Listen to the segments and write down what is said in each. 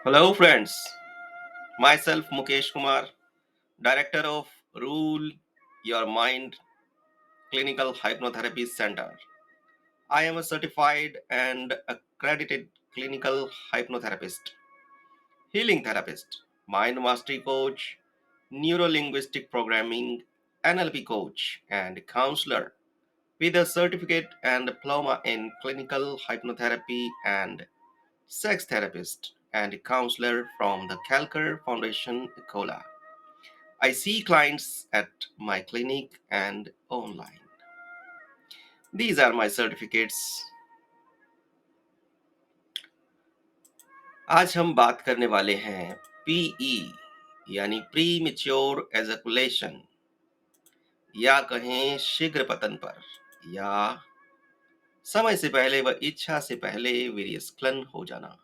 Hello, friends. Myself, Mukesh Kumar, Director of Rule Your Mind Clinical Hypnotherapy Center. I am a certified and accredited clinical hypnotherapist, healing therapist, mind mastery coach, neuro linguistic programming, NLP coach, and counselor with a certificate and diploma in clinical hypnotherapy and sex therapist and counselor from the Calcar Foundation, Ecola. I see clients at my clinic and online. These are my certificates. आज हम बात करने वाले हैं PE यानी pre mature एजकुलेशन या कहें शीघ्र पतन पर या समय से पहले व इच्छा से पहले वीर्यस्खलन हो जाना।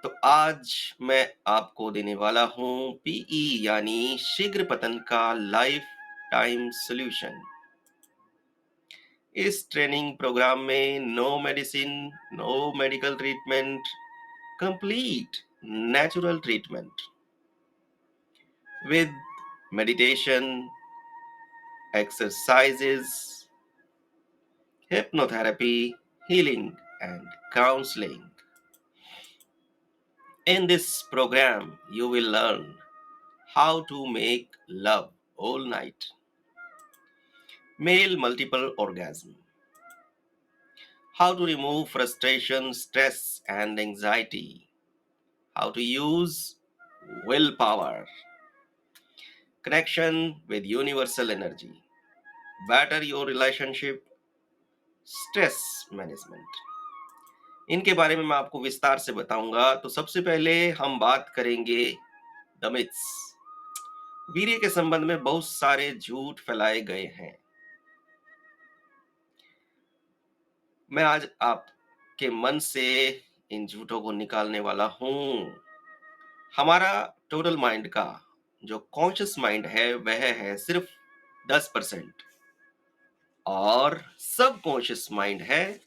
तो आज मैं आपको देने वाला हूं पीई यानी शीघ्र पतन का लाइफ टाइम सॉल्यूशन। इस ट्रेनिंग प्रोग्राम में no medicine, no medical treatment, complete natural treatment with meditation, exercises, hypnotherapy, healing, and counseling. In this program, you will learn how to make love all night, male multiple orgasm, how to remove frustration, stress, and anxiety, how to use willpower, connection with universal energy, better your relationship, stress management. इनके बारे में मैं आपको विस्तार से बताऊंगा। तो सबसे पहले हम बात करेंगे द मिथ्स। वीर्य के संबंध में बहुत सारे झूठ फैलाए गए हैं। मैं आज आपके मन से इन झूठों को निकालने वाला हूं। हमारा टोटल माइंड का जो कॉन्शियस माइंड है वह है सिर्फ 10% और सब कॉन्शियस माइंड है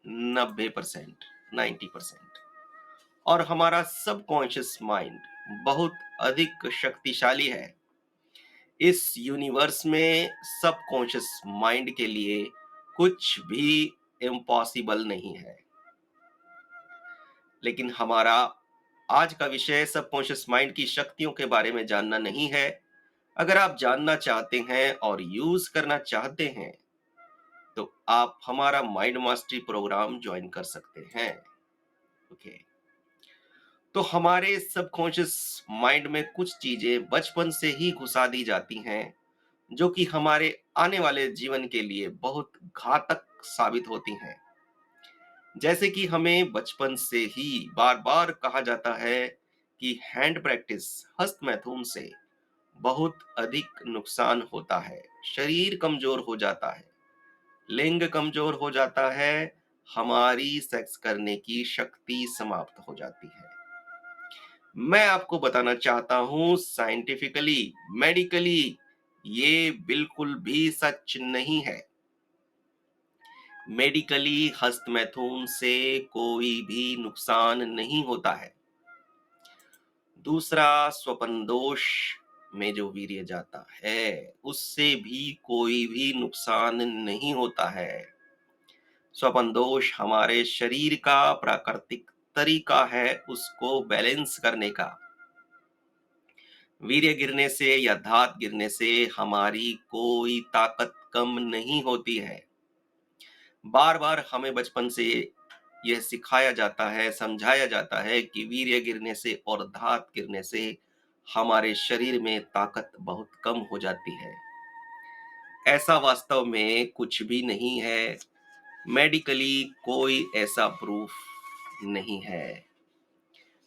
90%, 90%। और हमारा सबकॉन्शियस माइंड बहुत अधिक शक्तिशाली है। इस यूनिवर्स में सबकॉन्शियस माइंड के लिए कुछ भी इम्पॉसिबल नहीं है। लेकिन हमारा आज का विषय सबकॉन्शियस माइंड की शक्तियों के बारे में जानना नहीं है। अगर आप जानना चाहते हैं और यूज करना चाहते हैं तो आप हमारा माइंड मास्टरी प्रोग्राम ज्वाइन कर सकते हैं। ओके। तो हमारे सबकॉन्शियस माइंड में कुछ चीजें बचपन से ही घुसा दी जाती हैं जो कि हमारे आने वाले जीवन के लिए बहुत घातक साबित होती हैं। जैसे कि हमें बचपन से ही बार बार कहा जाता है कि हैंड प्रैक्टिस, हस्त मैथुन से बहुत अधिक नुकसान होता है, शरीर कमजोर हो जाता है, लिंग कमजोर हो जाता है, हमारी सेक्स करने की शक्ति समाप्त हो जाती है। मैं आपको बताना चाहता हूं साइंटिफिकली, मेडिकली ये बिल्कुल भी सच नहीं है। मेडिकली हस्त मैथुन से कोई भी नुकसान नहीं होता है। दूसरा, स्वपन दोष में जो वीर्य जाता है उससे भी कोई भी नुकसान नहीं होता है। स्वपन दोष हमारे शरीर का प्राकृतिक तरीका है उसको बैलेंस करने का। वीर्य गिरने से या धात गिरने से हमारी कोई ताकत कम नहीं होती है। बार बार हमें बचपन से यह सिखाया जाता है, समझाया जाता है कि वीर्य गिरने से और धात गिरने से हमारे शरीर में ताकत बहुत कम हो जाती है। ऐसा वास्तव में कुछ भी नहीं है। मेडिकली कोई ऐसा प्रूफ नहीं है।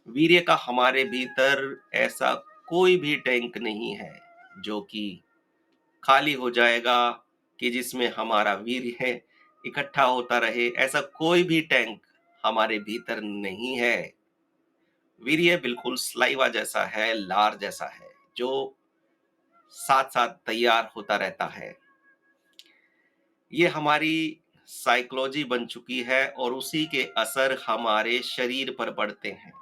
वीर्य का हमारे भीतर ऐसा कोई भी टैंक नहीं है जो कि खाली हो जाएगा कि जिसमें हमारा वीर्य इकट्ठा होता रहे। ऐसा कोई भी टैंक हमारे भीतर नहीं है। वीर्य बिल्कुल स्लाइवा जैसा है, लार जैसा है, जो साथ साथ तैयार होता रहता है। ये हमारी साइकोलॉजी बन चुकी है और उसी के असर हमारे शरीर पर पड़ते हैं।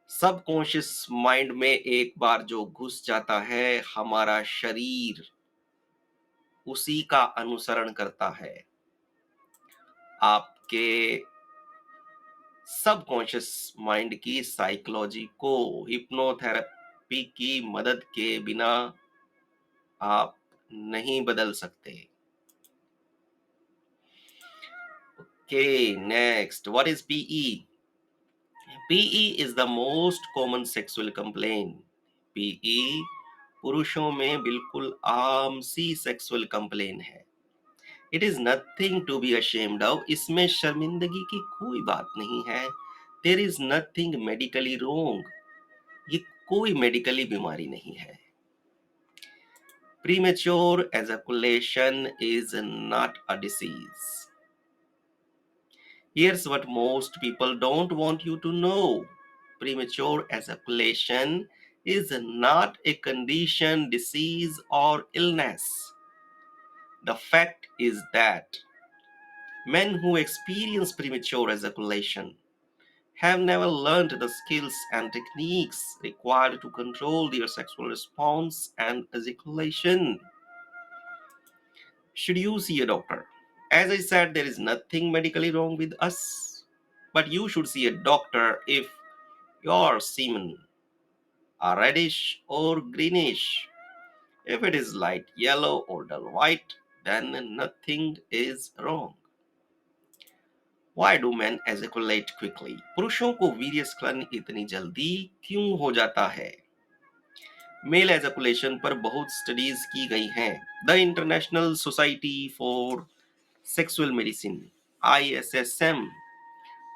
सबकॉन्शियस माइंड में एक बार जो घुस जाता है, हमारा शरीर उसी का अनुसरण करता है। आपके सबकॉन्शियस माइंड की साइकोलॉजी को हिप्नोथेरेपी की मदद के बिना आप नहीं बदल सकते। Okay, next. What is PE? PE is the most common sexual complaint. PE पुरुषों में बिल्कुल आम सी सेक्सुअल कंप्लेन है। It is nothing to be ashamed of. इसमें शर्मिंदगी की कोई बात नहीं है। There is nothing medically wrong. ये कोई मेडिकली बीमारी नहीं है। Premature ejaculation is not a disease. Here's what most people don't want you to know. Premature ejaculation is not a condition, disease, or illness. The fact is that men who experience premature ejaculation have never learned the skills and techniques required to control their sexual response and ejaculation. Should you see a doctor? As I said, there is nothing medically wrong with us, but you should see a doctor if your semen are reddish or greenish. If it is light yellow or dull white, then nothing is wrong. Why do men ejaculate quickly? पुरुषों को वीर्यस्खलन इतनी जल्दी क्यों हो जाता है? Mail एजकुलेशन पर बहुत स्टडीज की गई हैं। The international society for sexual medicine ISSM.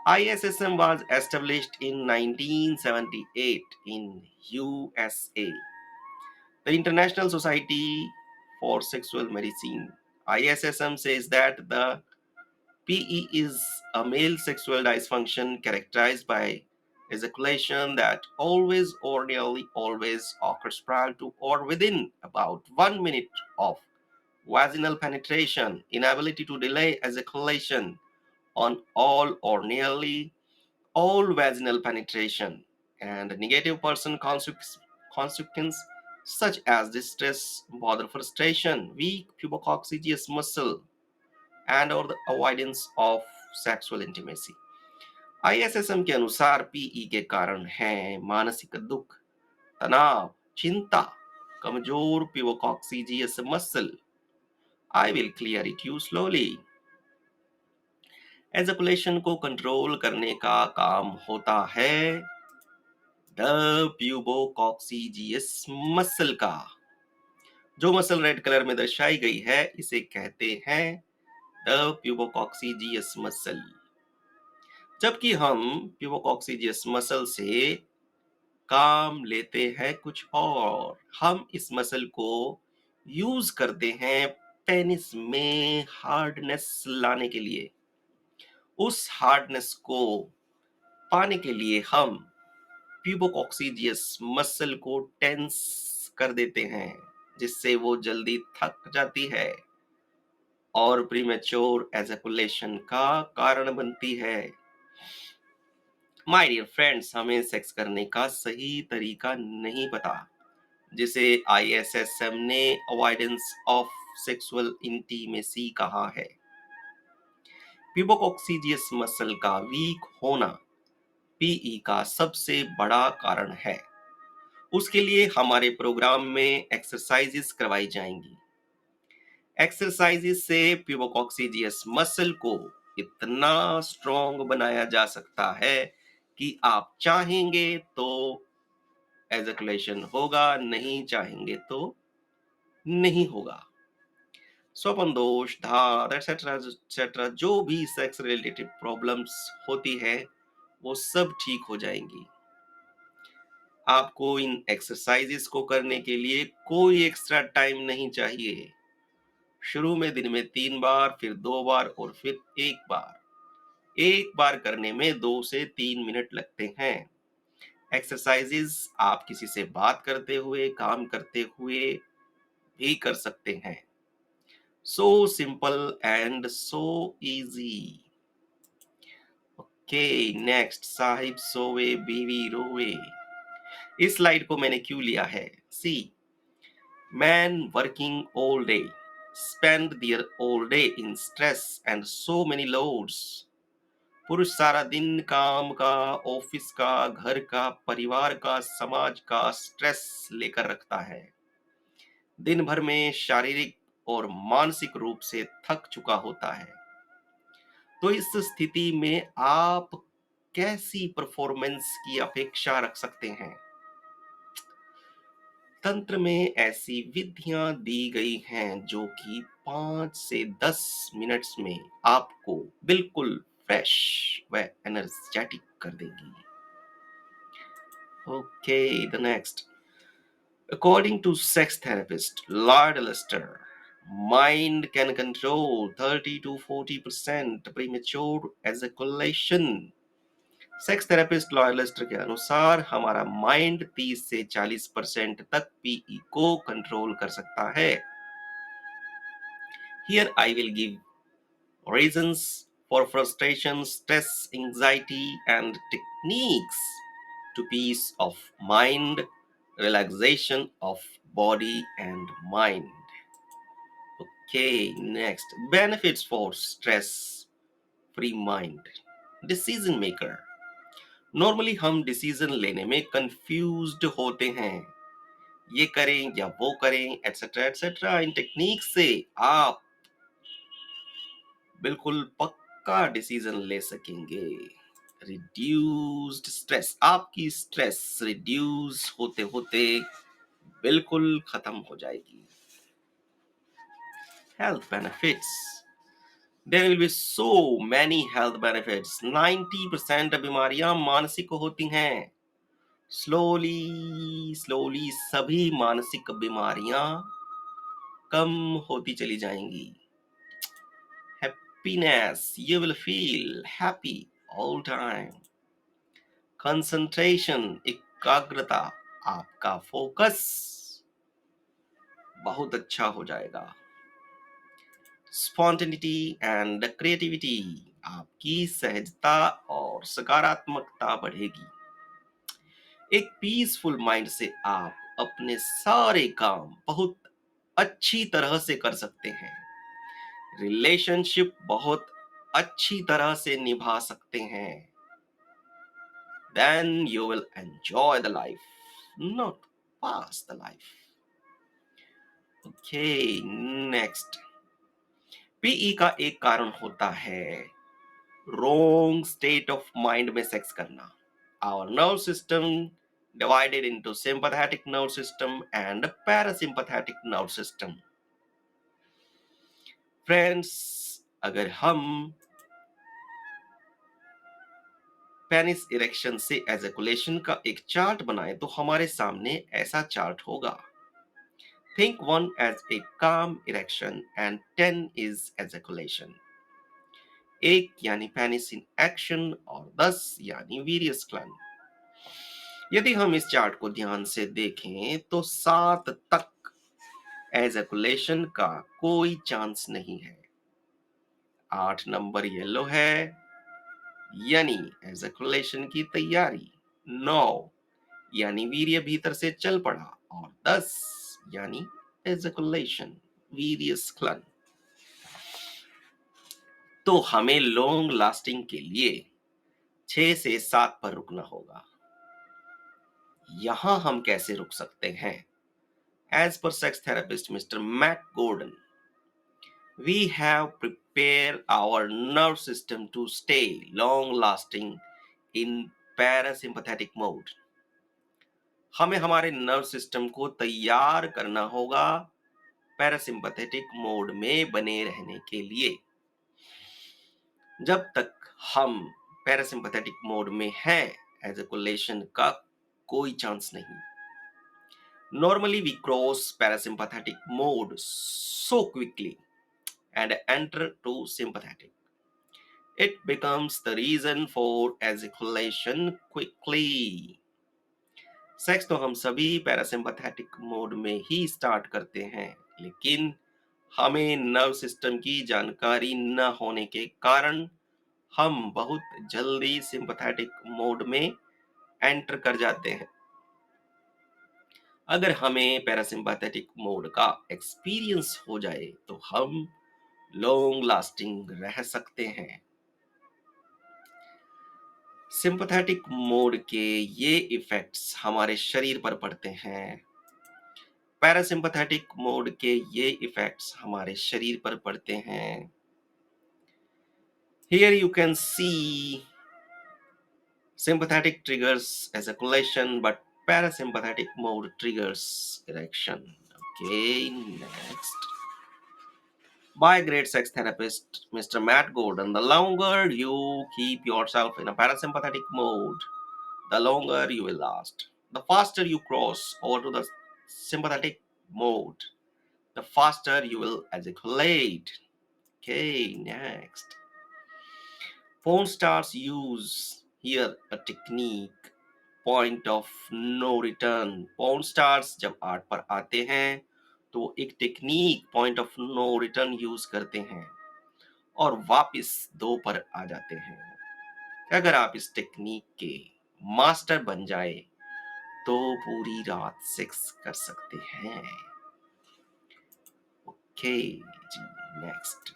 ISSM was established in 1978 in USA. The International Society for Sexual Medicine ISSM says that the PE is a male sexual dysfunction characterized by ejaculation that always or nearly always occurs prior to or within about 1 minute of vaginal penetration, inability to delay ejaculation on all or nearly all vaginal penetration, and negative person consequence such as distress, bother, frustration, weak pubococcygeus muscle, and or the avoidance of sexual intimacy. ISSM के अनुसार PE के कारण हैं मानसिक दुख, तनाव, चिंता, कमजोर pubococcygeus muscle. I will clear it you slowly. एजकुलेशन को कंट्रोल करने का काम होता है द प्यूबोकॉक्सीजियस मसल का। जो मसल रेड कलर में दर्शाई गई है इसे कहते हैं द प्यूबोकॉक्सीजियस मसल। जबकि हम प्यूबोकॉक्सीजियस मसल से काम लेते हैं कुछ और। हम इस मसल को यूज करते हैं पेनिस में हार्डनेस लाने के लिए। उस हार्डनेस को पाने के लिए हम प्यूबोकॉक्सीजियस मसल को टेंस कर देते हैं, जिससे वो जल्दी थक जाती है और प्रीमेच्योर एजैकुलेशन का कारण बनती है। माय डियर फ्रेंड्स, हमें सेक्स करने का सही तरीका नहीं पता, जिसे ISSM ने अवॉइडेंस ऑफ सेक्सुअल इंटीमेसी कहा है। प्यूबोकॉक्सीजियस मसल का वीक होना पीई का सबसे बड़ा कारण है। उसके लिए हमारे प्रोग्राम में एक्सरसाइजेस करवाई जाएंगी। एक्सरसाइजेस से प्यूबोकॉक्सीजियस मसल को इतना स्ट्रॉन्ग बनाया जा सकता है कि आप चाहेंगे तो एजैकुलेशन होगा, नहीं चाहेंगे तो नहीं होगा। स्वपन दोष, धार, एक्सेट्रा एक्सेट्रा जो भी सेक्स रिलेटेड प्रॉब्लम्स होती है वो सब ठीक हो जाएंगी। आपको इन एक्सरसाइजेस को करने के लिए कोई एक्स्ट्रा टाइम नहीं चाहिए। शुरू में दिन में 3 बार, फिर 2 बार और फिर 1 बार। 1 बार करने में 2 से 3 मिनट लगते हैं। एक्सरसाइजेस आप किसी से बात करते हुए, काम करते हुए भी कर सकते हैं। So simple and so easy. Okay, next Sahib सोवे बीवी रोवे. इस स्लाइड को मैंने क्यों लिया है? सी, man working all day spend their all day in stress and so many loads. पुरुष सारा दिन काम का, ऑफिस का, घर का, परिवार का, समाज का स्ट्रेस लेकर रखता है। दिन भर में शारीरिक और मानसिक रूप से थक चुका होता है। तो इस स्थिति में आप कैसी परफॉर्मेंस की अपेक्षा रख सकते हैं? तंत्र में ऐसी विधियां दी गई हैं जो कि 5 से 10 मिनट्स में आपको बिल्कुल फ्रेश व एनर्जेटिक कर देगी। Okay, the next. According to sex therapist Lord Lister, mind can control 30 to 40% premature ejaculation. Sex therapist Lloyd Lister के अनुसार हमारा माइंड 30 से 40% तक पीई को कंट्रोल कर सकता है। Here I will give reasons for frustration, stress, anxiety, and techniques to peace of mind, relaxation of body and mind. Okay, next. Benefits for stress free mind. Decision maker. Normally हम decision लेने में confused होते हैं, ये करें या वो करें, एटसेट्रा एटसेट्रा। इन टेक्निक से आप बिल्कुल पक्का डिसीजन ले सकेंगे। रिड्यूस्ड स्ट्रेस, आपकी स्ट्रेस रिड्यूस होते होते बिल्कुल खत्म हो जाएगी। Health benefits, there will be so many health benefits. 90% बीमारियां मानसिक होती हैं। स्लोली स्लोली सभी मानसिक बीमारियां कम होती चली जाएंगी। Happiness, you will feel happy all time. Concentration, एकाग्रता, आपका फोकस बहुत अच्छा हो जाएगा। स्पॉन्टेनिटी एंड क्रिएटिविटी, आपकी सहजता और सकारात्मकता बढ़ेगी। एक पीसफुल माइंड से आप अपने सारे काम बहुत अच्छी तरह से कर सकते हैं। रिलेशनशिप बहुत अच्छी तरह से निभा सकते हैं। Then you will enjoy the life, not pass the life. Okay, next. PE का एक कारण होता है wrong state of mind में सेक्स करना। Our nerve system divided into sympathetic nerve system and parasympathetic nerve system. Friends, अगर हम penis erection से एजैकुलेशन का एक चार्ट बनाए तो हमारे सामने ऐसा चार्ट होगा। Think 1 as a calm erection and 10 is ejaculation. 1 यानी पेनिस इन एक्शन और 10 यानी वीरियस ग्लैंड। यदि हम इस चार्ट को ध्यान से देखें तो 7 तक एजैकुलेशन का कोई चांस नहीं है। 8 नंबर येलो है यानी एजैकुलेशन की तैयारी। 9 यानी वीर्य भीतर से चल पड़ा और 10 यानी एजैकुलेशन, वीरियस क्लन। तो हमें लॉन्ग लास्टिंग के लिए 6 से 7 पर रुकना होगा। यहां हम कैसे रुक सकते हैं? As per sex therapist Mr Matt Gordon, we have prepared our nerve system to stay long lasting in parasympathetic mode. हमें हमारे नर्व सिस्टम को तैयार करना होगा पैरासिम्पैथेटिक मोड में बने रहने के लिए। जब तक हम पैरासिम्पैथेटिक मोड में हैं, एजैकुलेशन का कोई चांस नहीं। Normally we cross parasympathetic mode so quickly and enter to sympathetic. It becomes the reason for ejaculation quickly. Sex तो हम सभी पैरासिम्पैथेटिक मोड में ही स्टार्ट करते हैं, लेकिन हमें नर्व सिस्टम की जानकारी न होने के कारण हम बहुत जल्दी सिंपैथेटिक मोड में एंटर कर जाते हैं। अगर हमें पैरासिम्पैथेटिक मोड का एक्सपीरियंस हो जाए तो हम लॉन्ग लास्टिंग रह सकते हैं। सिंपैथेटिक मोड के ये इफेक्ट्स हमारे शरीर पर पड़ते हैं। पैरासिम्पैथेटिक मोड के ये इफेक्ट्स हमारे शरीर पर पड़ते हैं। Here you can see sympathetic triggers ejaculation, but parasympathetic mode triggers erection. Okay, next. By great sex therapist Mr. Matt Gordon, the longer you keep yourself in a parasympathetic mode, the longer you will last. The faster you cross over to the sympathetic mode, the faster you will ejaculate. Okay, next. Porn stars use here a technique point of no return. Porn stars जब art पर आते हैं तो एक technique point of no return use करते हैं और वापस दो पर आ जाते हैं। अगर आप इस टेक्निक के मास्टर बन जाए तो पूरी रात सेक्स कर सकते हैं। ओके जी, next.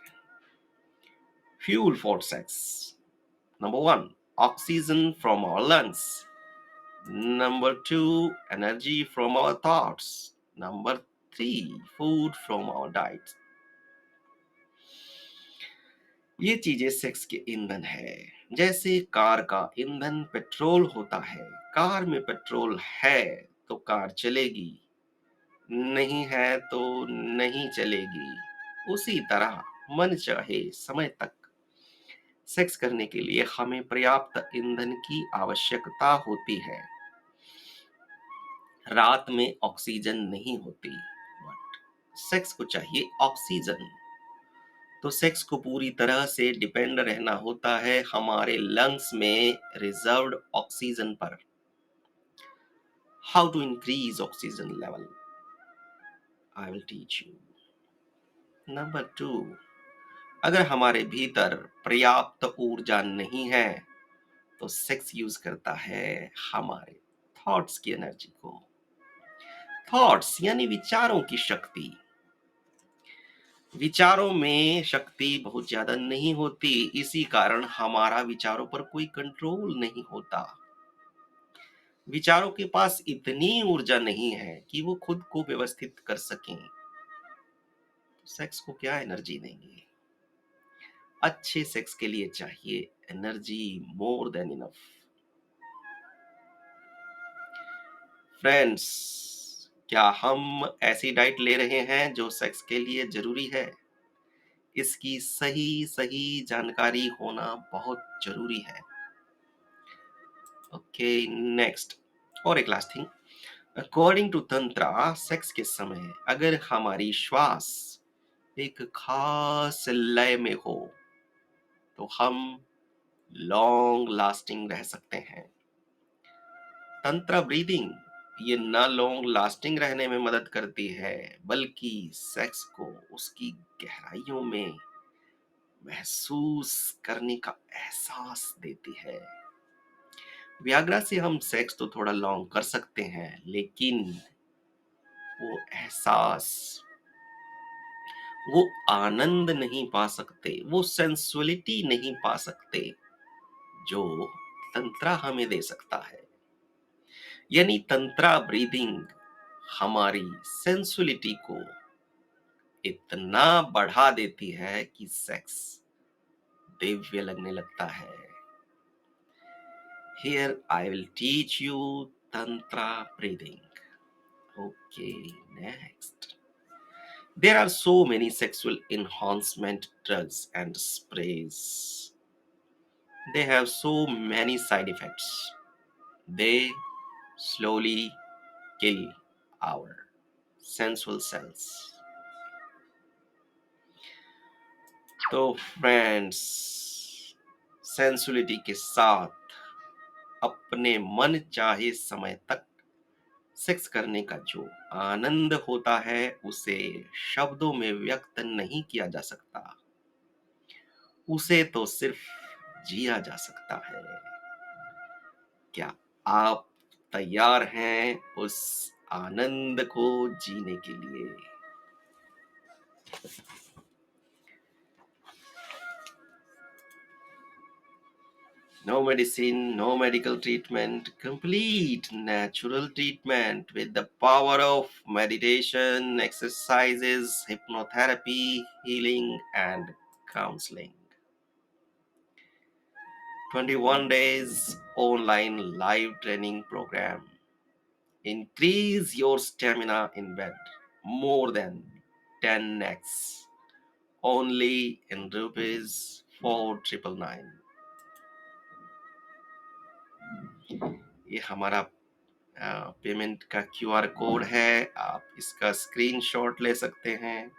Fuel for sex. Number 1, oxygen from our lungs. Number 2, energy from our thoughts. Number 3, food from our diet. ये चीजें सेक्स के ईंधन है। जैसे कार का ईंधन पेट्रोल होता है। कार में पेट्रोल है तो कार चलेगी, नहीं है तो नहीं चलेगी। उसी तरह मन चाहे समय तक सेक्स करने के लिए हमें पर्याप्त ईंधन की आवश्यकता होती है। रात में ऑक्सीजन नहीं होती, बट सेक्स को चाहिए ऑक्सीजन। तो सेक्स को पूरी तरह से डिपेंड रहना होता है हमारे लंग्स में रिजर्व्ड ऑक्सीजन पर। How to increase oxygen level, I will teach you. Number 2, अगर हमारे भीतर पर्याप्त ऊर्जा नहीं है तो सेक्स यूज करता है हमारे थॉट्स की एनर्जी को। थॉट्स यानी विचारों की शक्ति। विचारों में शक्ति बहुत ज्यादा नहीं होती, इसी कारण हमारा विचारों पर कोई कंट्रोल नहीं होता। विचारों के पास इतनी ऊर्जा नहीं है कि वो खुद को व्यवस्थित कर सकें। सेक्स को क्या एनर्जी देंगे? अच्छे सेक्स के लिए चाहिए energy more than enough. Friends, क्या हम ऐसी डाइट ले रहे हैं जो सेक्स के लिए जरूरी है? इसकी सही सही जानकारी होना बहुत जरूरी है। Okay, next. और एक last thing, according to tantra, sex के समय अगर हमारी श्वास एक खास लय में हो तो हम लॉन्ग लास्टिंग रह सकते हैं। तंत्रा ब्रीदिंग ये न लॉन्ग लास्टिंग रहने में मदद करती है बल्कि सेक्स को उसकी गहराइयों में महसूस करने का एहसास देती है। व्याग्रा से हम सेक्स तो थोड़ा लॉन्ग कर सकते हैं, लेकिन वो एहसास, वो आनंद नहीं पा सकते, वो सेंसुअलिटी नहीं पा सकते जो तंत्रा हमें दे सकता है। यानी तंत्रा ब्रीदिंग हमारी सेंसुअलिटी को इतना बढ़ा देती है कि सेक्स दिव्य लगने लगता है। Here I will teach you Tantra breathing. Okay, next. There are so many sexual enhancement drugs and sprays. They have so many side effects. They slowly kill our sensual cells. तो friends, sensuality के साथ अपने मन चाहे समय तक sex करने का जो आनंद होता है, उसे शब्दों में व्यक्त नहीं किया जा सकता। उसे तो सिर्फ जिया जा सकता है। क्या आप तैयार हैं उस आनंद को जीने के लिए? No medicine, no medical treatment, complete natural treatment with the power of meditation, exercises, hypnotherapy, healing, and counseling. 21 days online live training program. Increase your stamina in bed more than 10x only in rupees 4999. ये हमारा payment का QR code है, आप इसका screenshot ले सकते हैं।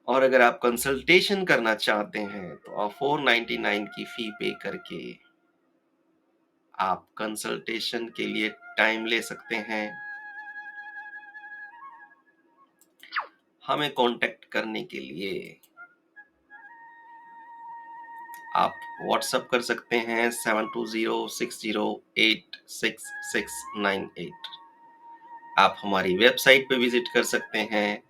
और अगर आप कंसल्टेशन करना चाहते हैं तो आप 499 की फी पे करके आप कंसल्टेशन के लिए टाइम ले सकते हैं। हमें कांटेक्ट करने के लिए आप व्हाट्सएप कर सकते हैं 7206086698। आप हमारी वेबसाइट पे विजिट कर सकते हैं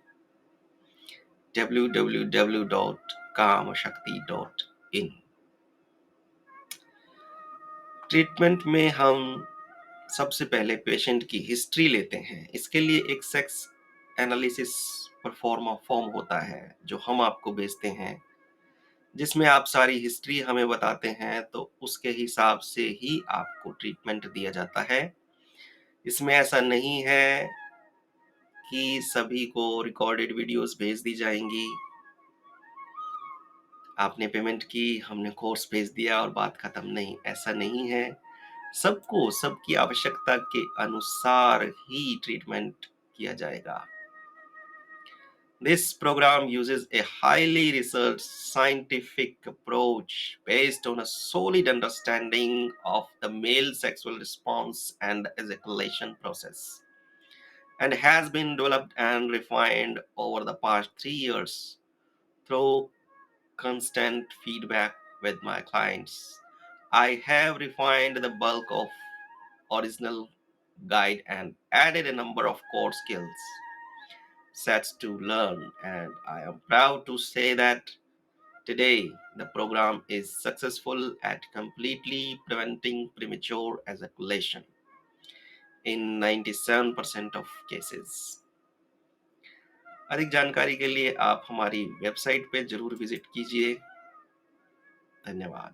www.kamashakti.in। ट्रीटमेंट में हम सबसे पहले पेशेंट की हिस्ट्री लेते हैं। इसके लिए एक सेक्स एनालिसिस फॉर्म होता है जो हम आपको भेजते हैं, जिसमें आप सारी हिस्ट्री हमें बताते हैं, तो उसके हिसाब से ही आपको ट्रीटमेंट दिया जाता है। इसमें ऐसा नहीं है कि सभी को रिकॉर्डेड वीडियोस भेज दी जाएंगी। आपने पेमेंट की, हमने कोर्स भेज दिया और बात खत्म, नहीं, ऐसा नहीं है। सबको सबकी आवश्यकता के अनुसार ही ट्रीटमेंट किया जाएगा। This program uses a highly researched scientific approach based on a solid understanding of the male sexual response and ejaculation process, and has been developed and refined over the past 3 years through constant feedback with my clients. I have refined the bulk of original guide and added a number of core skills sets to learn, and I am proud to say that today the program is successful at completely preventing premature ejaculation in 97% of cases. अधिक जानकारी के लिए आप हमारी website पे जरूर visit कीजिए। धन्यवाद।